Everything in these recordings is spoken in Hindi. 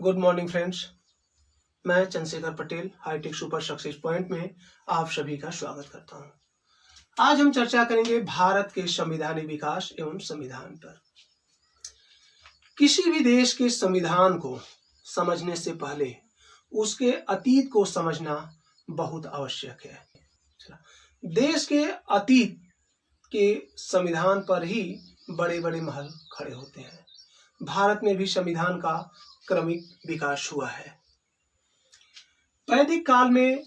Good morning friends. मैं Chandrashekhar Patel hitech super success point में आप सभी का स्वागत करता हूं। आज हम चर्चा करेंगे भारत के संवैधानिक विकास एवं संविधान पर। किसी भी देश के संविधान को समझने से पहले उसके अतीत को समझना बहुत आवश्यक है। देश के अतीत के संविधान पर ही बड़े बड़े महल खड़े होते हैं। भारत में भी संविधान का क्रमिक विकास हुआ है। वैदिक काल में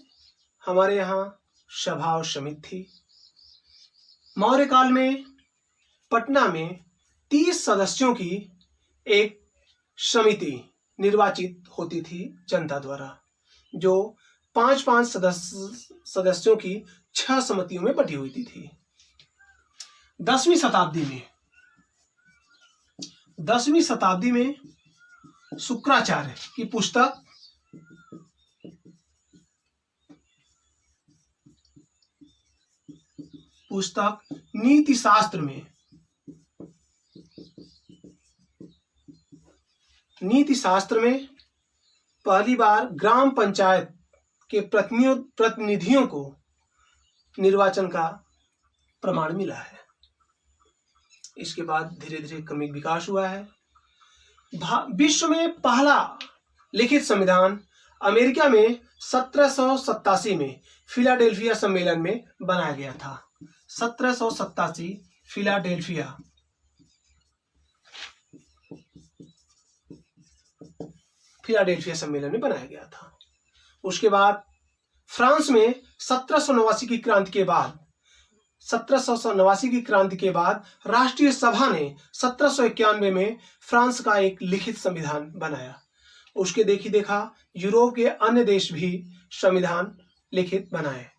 हमारे यहाँ सभा और समिति थी। मौर्य काल में पटना में 30 सदस्यों की एक समिति निर्वाचित होती थी जनता द्वारा, जो 5-5 सदस्यों की 6 समितियों में बटी हुई थी। 10वीं शताब्दी में शुक्राचार्य की पुस्तक नीति शास्त्र में पहली बार ग्राम पंचायत के प्रतिनिधियों को निर्वाचन का प्रमाण मिला है। इसके बाद धीरे धीरे क्रमिक विकास हुआ है। विश्व में पहला लिखित संविधान अमेरिका में 1787 में फिलाडेल्फिया सम्मेलन में बनाया गया था। 1787 फिलाडेल्फिया सम्मेलन में बनाया गया था। उसके बाद फ्रांस में 1789 की क्रांति के बाद राष्ट्रीय सभा ने 1791 में फ्रांस का एक लिखित संविधान बनाया। उसके देखा यूरोप के अन्य देश भी संविधान लिखित बनाए।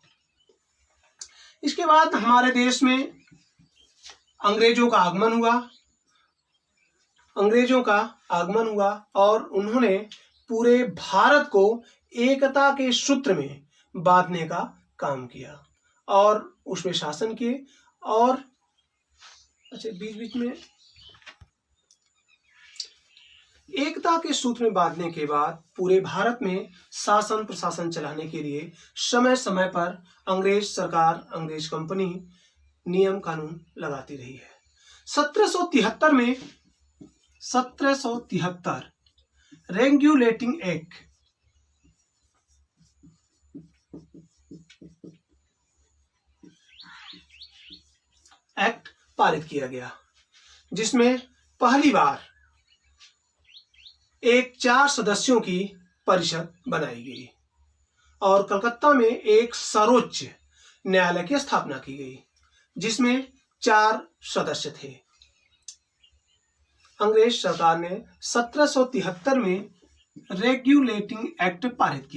इसके बाद हमारे देश में अंग्रेजों का आगमन हुआ और उन्होंने पूरे भारत को एकता के सूत्र में बांधने का काम किया और उसमें शासन किए। और बीच में एकता के सूत्र में बांधने के बाद पूरे भारत में शासन प्रशासन चलाने के लिए समय समय पर अंग्रेज कंपनी नियम कानून लगाती रही है। 1773 रेगुलेटिंग एक्ट पारित किया गया, जिसमें पहली बार एक 4 सदस्यों की परिषद बनाई गई और कलकत्ता में एक सर्वोच्च न्यायालय की स्थापना की गई, जिसमें 4 सदस्य थे। अंग्रेज सरकार ने 1773 में रेगुलेटिंग एक्ट पारित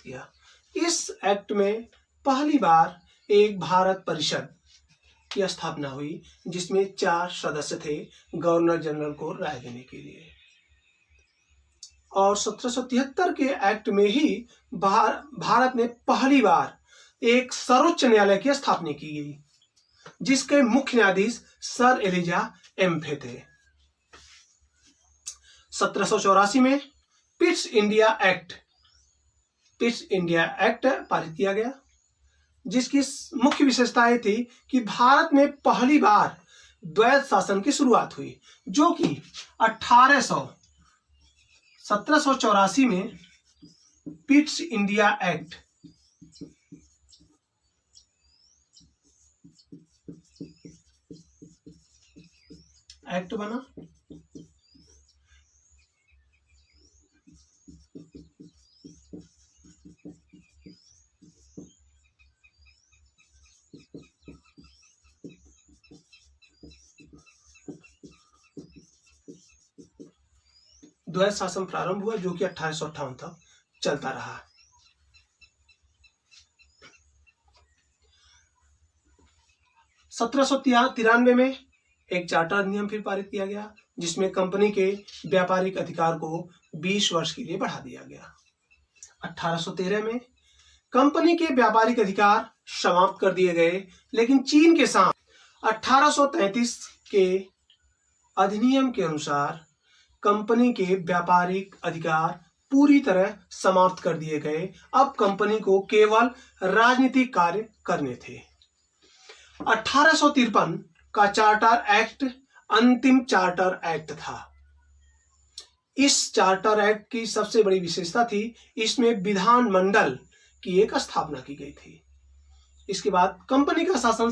किया। इस एक्ट में पहली बार एक भारत परिषद की स्थापना हुई, जिसमें 4 सदस्य थे गवर्नर जनरल को राय देने के लिए। और 1773 के एक्ट में ही भारत में पहली बार एक सर्वोच्च न्यायालय की स्थापना की गई, जिसके मुख्य न्यायाधीश सर एलिजा एम्फे थे। 1784 में पिट्स इंडिया एक्ट पारित किया गया, जिसकी मुख्य विशेषताएं थी कि भारत में पहली बार द्वैध शासन की शुरुआत हुई, जो कि 1784 में पिट्स इंडिया एक्ट बना। द्वैध शासन प्रारंभ हुआ, जो कि 1858 तक चलता रहा। 1793 में एक चार्टर अधिनियम फिर पारित किया गया, जिसमें कंपनी के व्यापारिक अधिकार को 20 वर्ष के लिए बढ़ा दिया गया। 1813 में कंपनी के व्यापारिक अधिकार समाप्त कर दिए गए, लेकिन चीन के साथ 1833 के अधिनियम के अनुसार कंपनी के व्यापारिक अधिकार पूरी तरह समाप्त कर दिए गए। अब कंपनी को केवल राजनीतिक कार्य करने थे। 1853 का चार्टर एक्ट अंतिम चार्टर एक्ट था। इस चार्टर एक्ट की सबसे बड़ी विशेषता थी, इसमें विधानमंडल की एक स्थापना की गई थी। इसके बाद कंपनी का शासन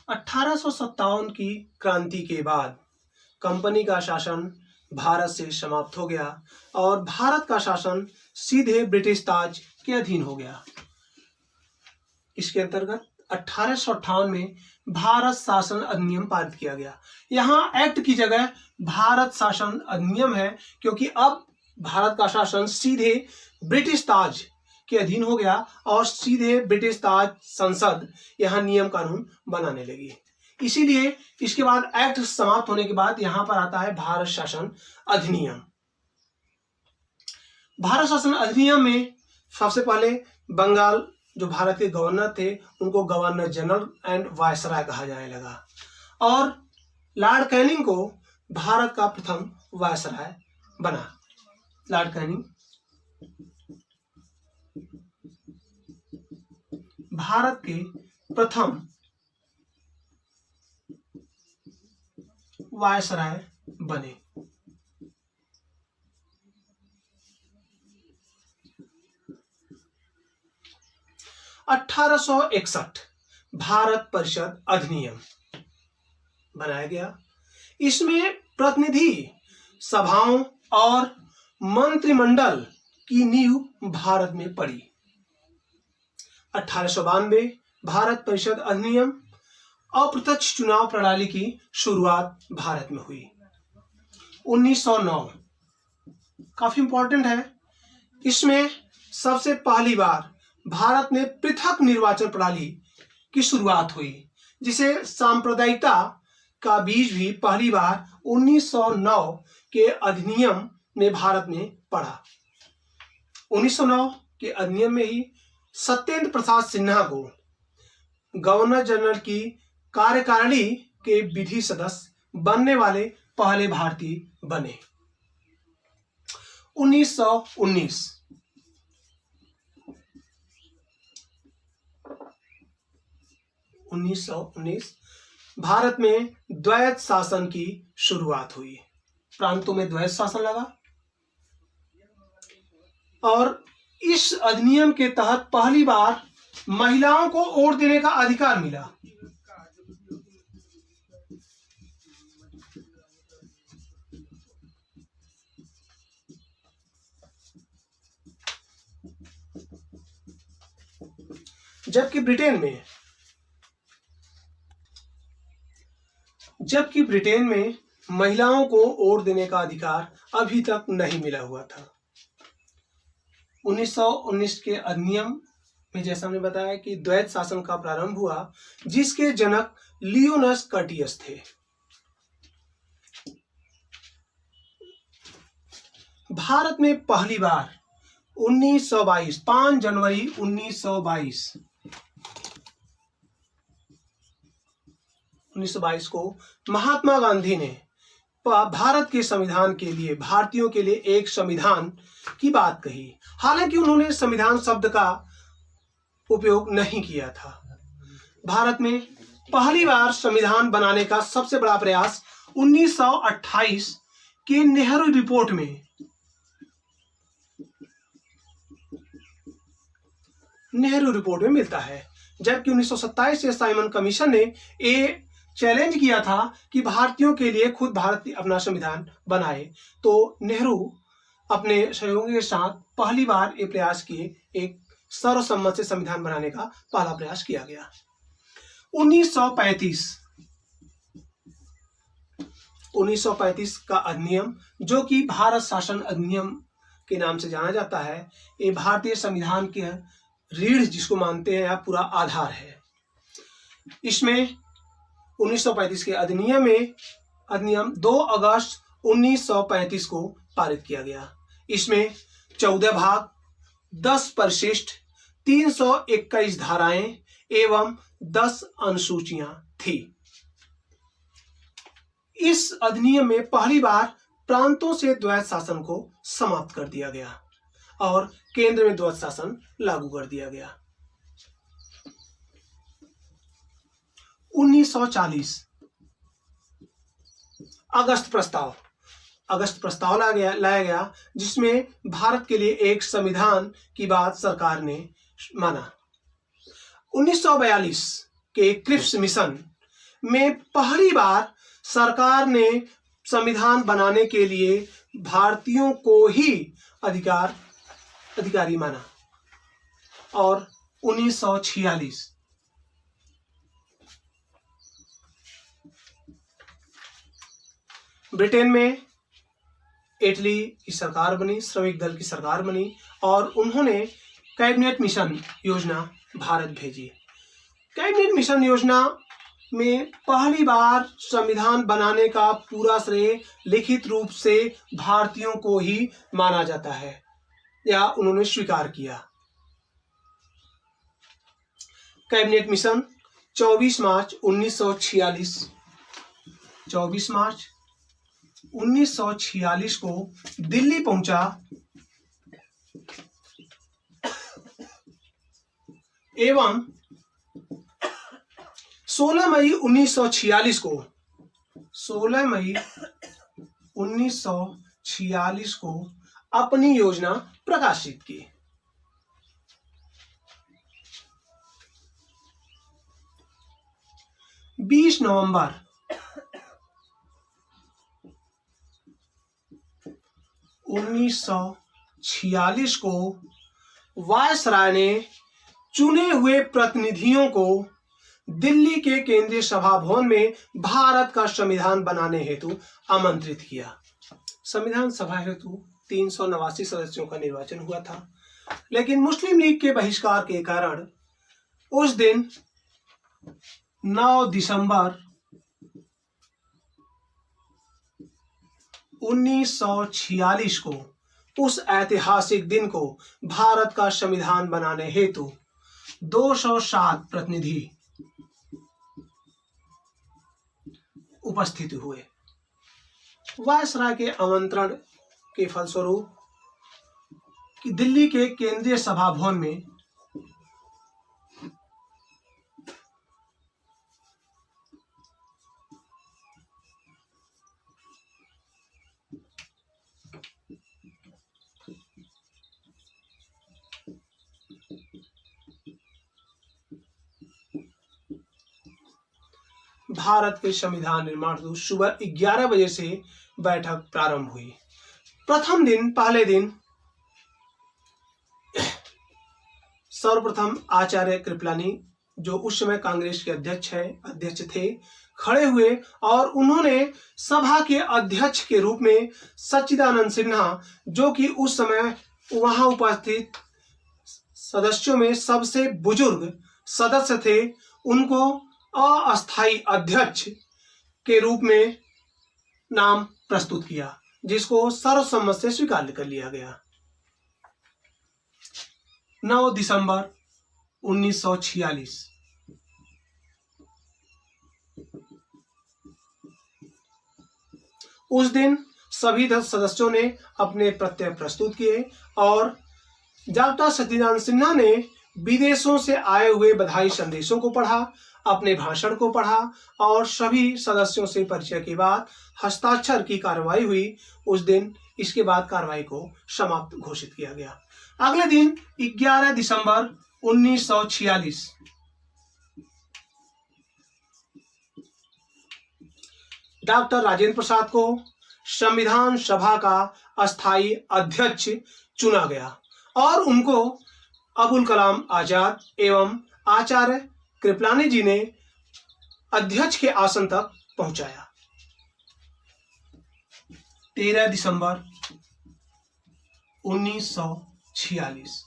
1857 की क्रांति के बाद कंपनी का शासन भारत से समाप्त हो गया और भारत का शासन सीधे ब्रिटिश ताज के अधीन हो गया। इसके अंतर्गत 1858 में भारत शासन अधिनियम पारित किया गया। यहाँ एक्ट की जगह भारत शासन अधिनियम है, क्योंकि अब भारत का शासन सीधे ब्रिटिश ताज के अधीन हो गया और सीधे ब्रिटिश ताज संसद यहाँ नियम कानून बनाने लगी। इसीलिए इसके बाद एक्ट समाप्त होने के बाद यहाँ पर आता है भारत शासन अधिनियम। भारत शासन अधिनियम में सबसे पहले बंगाल जो भारत के गवर्नर थे उनको गवर्नर जनरल एंड वायसराय कहा जाने लगा और लॉर्ड कैनिंग को भारत का प्रथम वायसराय बना। लॉर्ड कैनिंग भारत के प्रथम वायसराय बने। (1861) भारत परिषद अधिनियम बनाया गया। इसमें प्रतिनिधि सभाओं और मंत्रिमंडल की नींव भारत में पड़ी। 1892 भारत परिषद अधिनियम अप्रत्यक्ष चुनाव प्रणाली की शुरुआत भारत में हुई। 1909 काफी इंपॉर्टेंट है, इसमें सबसे पहली बार भारत में पृथक निर्वाचन प्रणाली की शुरुआत हुई, जिसे सांप्रदायिकता का बीज भी पहली बार 1909 के अधिनियम ने भारत में पड़ा। 1909 के अधिनियम में ही सत्येंद्र प्रसाद सिन्हा को गवर्नर जनरल की कार्यकारिणी के विधि सदस्य बनने वाले पहले भारतीय बने। 1919 भारत में द्वैत शासन की शुरुआत हुई। प्रांतों में द्वैत शासन लगा और इस अधिनियम के तहत पहली बार महिलाओं को वोट देने का अधिकार मिला। जबकि ब्रिटेन में महिलाओं को वोट देने का अधिकार अभी तक नहीं मिला हुआ था। 1919 के अधिनियम में जैसा हमने बताया कि द्वैत शासन का प्रारंभ हुआ, जिसके जनक लियोनस कर्टियस थे। भारत में पहली बार 1922 5 जनवरी 1922 को महात्मा गांधी ने भारत के संविधान के लिए, भारतीयों के लिए एक संविधान की बात कही। हालांकि उन्होंने संविधान शब्द का उपयोग नहीं किया था। भारत में पहली बार संविधान बनाने का सबसे बड़ा प्रयास 1928 के नेहरू रिपोर्ट में मिलता है, जबकि 1927 से साइमन कमीशन ने ये चैलेंज किया था कि भारतीयों के लिए खुद भारत अपना संविधान बनाए, तो नेहरू अपने सहयोगियों के साथ पहली बार ये प्रयास किए, एक सर्वसम्मत से संविधान बनाने का पहला प्रयास किया गया। 1935 का अधिनियम, जो कि भारत शासन अधिनियम के नाम से जाना जाता है, ये भारतीय संविधान के रीढ़ जिसको मानते हैं, पूरा आधार है। इसमें 1935 के अधिनियम 2 अगस्त 1935 को पारित किया गया। इसमें 14 भाग, 10 परिशिष्ट, 321 धाराएं एवं 10 अनुसूचियां थी। इस अधिनियम में पहली बार प्रांतों से द्वैत शासन को समाप्त कर दिया गया और केंद्र में द्वैत शासन लागू कर दिया गया। 1940 अगस्त प्रस्ताव लाया गया जिसमें भारत के लिए एक संविधान की बात सरकार ने माना। 1942 के क्रिप्स मिशन में पहली बार सरकार ने संविधान बनाने के लिए भारतीयों को ही अधिकारी माना। और 1946 ब्रिटेन में इटली की सरकार बनी, श्रमिक दल की सरकार बनी और उन्होंने कैबिनेट मिशन योजना भारत भेजी। कैबिनेट मिशन योजना में पहली बार संविधान बनाने का पूरा श्रेय लिखित रूप से भारतीयों को ही माना जाता है या उन्होंने स्वीकार किया। कैबिनेट मिशन 24 मार्च 1946 को दिल्ली पहुंचा एवं 16 मई 1946 को अपनी योजना प्रकाशित की। नवंबर 1946 को वायसराय ने चुने हुए प्रतिनिधियों को दिल्ली के केंद्रीय सभा भवन में भारत का संविधान बनाने हेतु आमंत्रित किया। संविधान सभा हेतु 389 सदस्यों का निर्वाचन हुआ था, लेकिन मुस्लिम लीग के बहिष्कार के कारण उस दिन 9 दिसंबर 1946 को, उस ऐतिहासिक दिन को भारत का संविधान बनाने हेतु 207 प्रतिनिधि उपस्थित हुए। वायसराय के आमंत्रण के फलस्वरूप कि दिल्ली के केंद्रीय सभा भवन में भारत के संविधान निर्माण हेतु सुबह 11 बजे से बैठक प्रारंभ हुई। पहले दिन सर्वप्रथम आचार्य कृपलानी, जो उस समय कांग्रेस के अध्यक्ष थे, खड़े हुए और उन्होंने सभा के अध्यक्ष के रूप में सच्चिदानंद सिन्हा, जो कि उस समय वहां उपस्थित सदस्यों में सबसे बुजुर्ग सदस्य थे, उनको अस्थायी अध्यक्ष के रूप में नाम प्रस्तुत किया, जिसको सर्वसम्मत से स्वीकार कर लिया गया। 9 दिसंबर 1946 उस दिन सभी सदस्यों ने अपने प्रत्यय प्रस्तुत किए और डॉक्टर सच्चिदानंद सिन्हा ने विदेशों से आए हुए बधाई संदेशों को पढ़ा, अपने भाषण को पढ़ा और सभी सदस्यों से परिचय के बाद हस्ताक्षर की कार्रवाई हुई। उस दिन इसके बाद कार्रवाई को समाप्त घोषित किया गया। अगले दिन 11 दिसंबर 1946 डॉक्टर राजेंद्र प्रसाद को संविधान सभा का अस्थायी अध्यक्ष चुना गया और उनको अबुल कलाम आजाद एवं आचार्य कृपलानी जी ने अध्यक्ष के आसन तक पहुंचाया। 13 दिसंबर 1946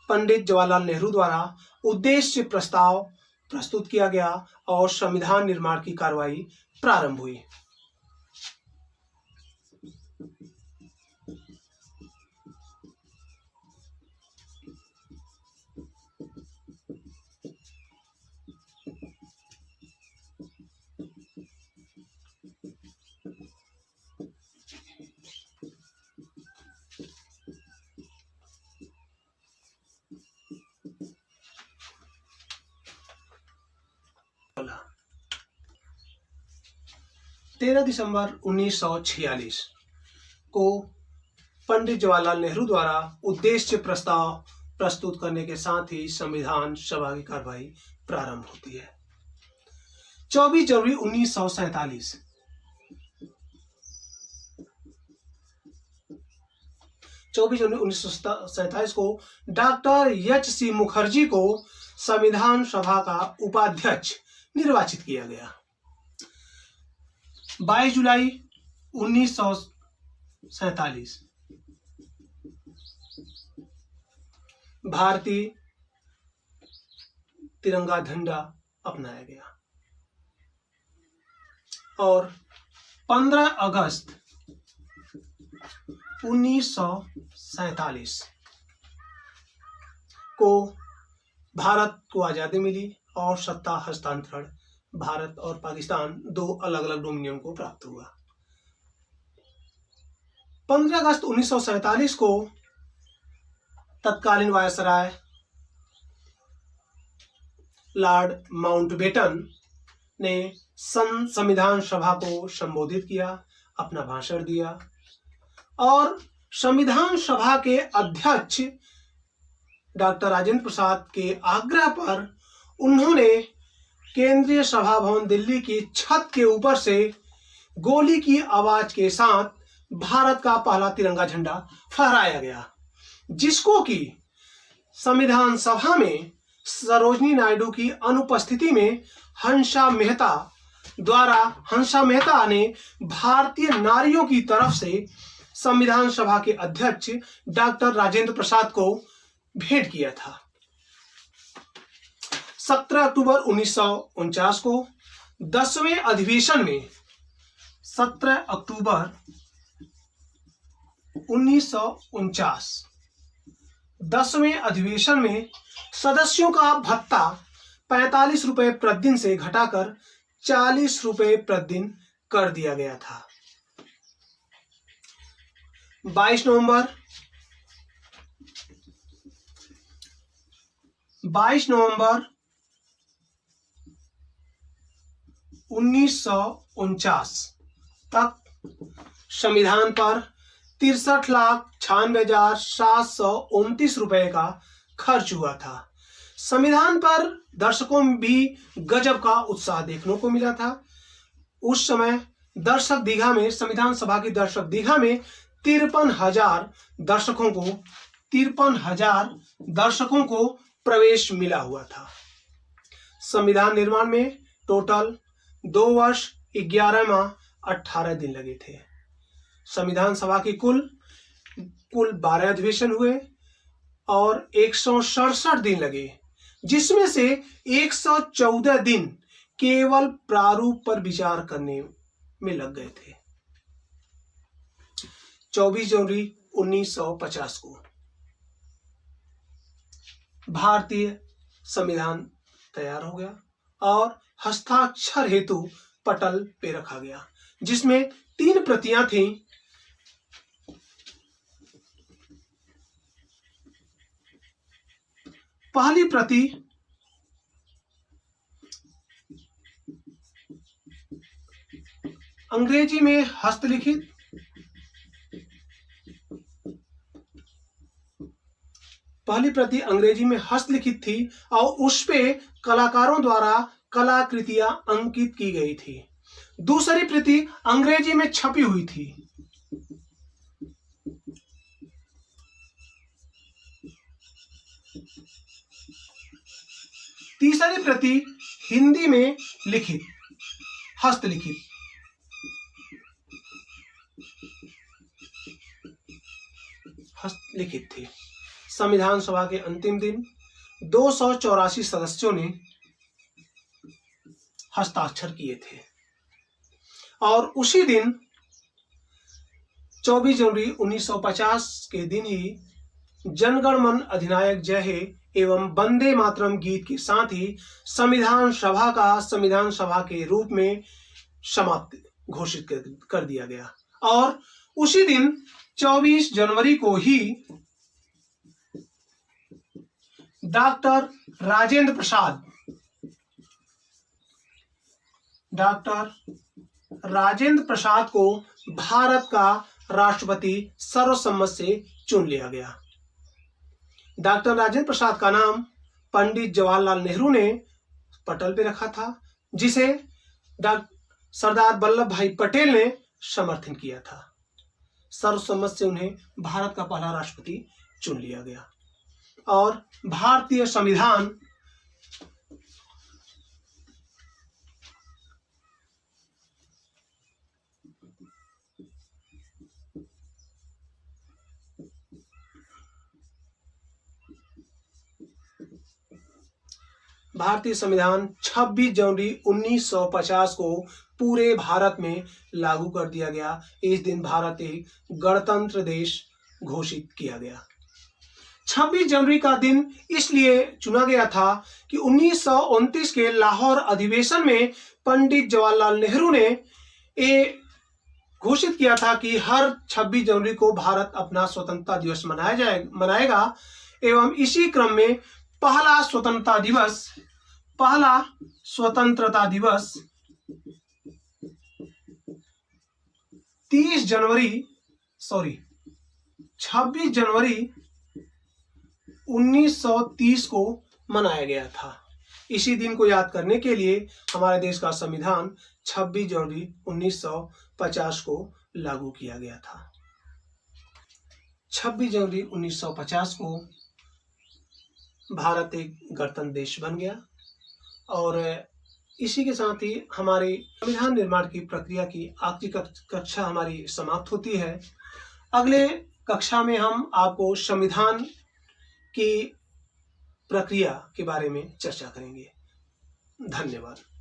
पंडित जवाहरलाल नेहरू द्वारा उद्देश्य प्रस्ताव प्रस्तुत किया गया और संविधान निर्माण की कार्रवाई प्रारंभ हुई। 13 दिसंबर 1946 को पंडित जवाहरलाल नेहरू द्वारा उद्देश्य प्रस्ताव प्रस्तुत करने के साथ ही संविधान सभा की कार्यवाही प्रारंभ होती है। 24 जनवरी 1947 को डॉक्टर एच.सी. मुखर्जी को संविधान सभा का उपाध्यक्ष निर्वाचित किया गया। 22 जुलाई 1947 भारतीय तिरंगा झंडा अपनाया गया और 15 अगस्त 1947 को भारत को आजादी मिली और सत्ता हस्तांतरण भारत और पाकिस्तान दो अलग अलग डोमिनियन को प्राप्त हुआ। 15 अगस्त 1947 को तत्कालीन वायसराय लॉर्ड माउंटबेटन ने संविधान सभा को संबोधित किया, अपना भाषण दिया और संविधान सभा के अध्यक्ष डॉक्टर राजेंद्र प्रसाद के आग्रह पर उन्होंने केंद्रीय सभा भवन दिल्ली की छत के ऊपर से गोली की आवाज के साथ भारत का पहला तिरंगा झंडा फहराया गया, जिसको कि संविधान सभा में सरोजिनी नायडू की अनुपस्थिति में हंसा मेहता ने भारतीय नारियों की तरफ से संविधान सभा के अध्यक्ष डॉक्टर राजेंद्र प्रसाद को भेंट किया था। 17 अक्टूबर 1949 को 10वें अधिवेशन में 17 अक्टूबर 1949 10वें अधिवेशन में सदस्यों का भत्ता 45 रुपए प्रतिदिन से घटाकर 40 रुपए प्रतिदिन कर दिया गया था। 22 नवंबर 1949 तक संविधान पर 63,96,729 रुपए का खर्च हुआ था। संविधान पर दर्शकों में भी गजब का उत्साह देखने को मिला था। उस समय संविधान सभा की दर्शक दीघा में 53,000 दर्शकों को प्रवेश मिला हुआ था। संविधान निर्माण में टोटल 2 वर्ष 11 माह 18 दिन लगे थे। संविधान सभा की कुल 12 अधिवेशन हुए और 167 दिन लगे, जिसमें से 114 दिन केवल प्रारूप पर विचार करने में लग गए थे। 24 जनवरी 1950 को भारतीय संविधान तैयार हो गया और हस्ताक्षर हेतु पटल पे रखा गया, जिसमें 3 प्रतियां थीं। पहली प्रति अंग्रेजी में हस्तलिखित थी और उस पे कलाकारों द्वारा कलाकृतियां अंकित की गई थी। दूसरी प्रति अंग्रेजी में छपी हुई थी। तीसरी प्रति हिंदी में हस्तलिखित थी। संविधान सभा के अंतिम दिन 284 सदस्यों ने हस्ताक्षर किए थे और उसी दिन 24 जनवरी 1950 के दिन ही जनगण मन अधिनायक जय हे एवं वंदे मातरम गीत के साथ ही संविधान सभा के रूप में समाप्त घोषित कर दिया गया और उसी दिन 24 जनवरी को ही डॉक्टर राजेंद्र प्रसाद को भारत का राष्ट्रपति सर्वसम्मत से चुन लिया गया। डॉक्टर राजेंद्र प्रसाद का नाम पंडित जवाहरलाल नेहरू ने पटल पे रखा था, जिसे सरदार वल्लभ भाई पटेल ने समर्थन किया था। सर्वसम्मत से उन्हें भारत का पहला राष्ट्रपति चुन लिया गया। और भारतीय संविधान भारतीय संविधान 26 जनवरी 1950 को पूरे भारत में लागू कर दिया गया। इस दिन भारत एक गणतंत्र देश घोषित किया गया। 26 जनवरी का दिन इसलिए चुना गया था कि 1929 के लाहौर अधिवेशन में पंडित जवाहरलाल नेहरू ने ये घोषित किया था कि हर 26 जनवरी को भारत अपना स्वतंत्रता दिवस मनाएगा एवं इसी क्रम में पहला स्वतंत्रता दिवस 26 जनवरी 1930 को मनाया गया था। इसी दिन को याद करने के लिए हमारे देश का संविधान 26 जनवरी 1950 को लागू किया गया था। 26 जनवरी 1950 को भारत एक गणतंत्र देश बन गया और इसी के साथ ही हमारे संविधान निर्माण की प्रक्रिया की आखिरी कक्षा हमारी समाप्त होती है। अगले कक्षा में हम आपको संविधान की प्रक्रिया के बारे में चर्चा करेंगे। धन्यवाद।